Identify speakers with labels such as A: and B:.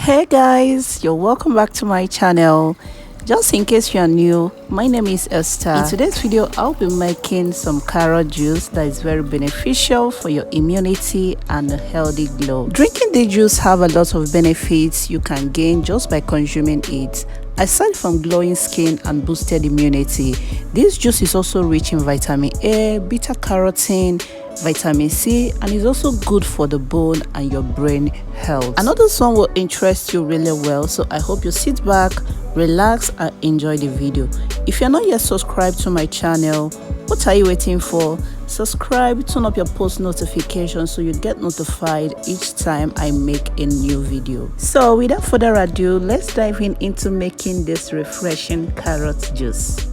A: Hey guys, you're welcome back to my channel. Just in case you are new, my name is Esther. In today's video, I'll be making some carrot juice that is very beneficial for your immunity and a healthy glow. Drinking the juice have a lot of benefits you can gain just by consuming it. Aside from glowing skin and boosted immunity, this juice is also rich in vitamin A, beta carotene, vitamin C, and is also good for the bone and your brain health. Another song will interest you really well, so I hope you sit back, relax, and enjoy the video. If you're not yet subscribed to my channel, what are you waiting for? Subscribe, turn up your post notifications so you get notified each time I make a new video. So without further ado, let's dive into making this refreshing carrot juice.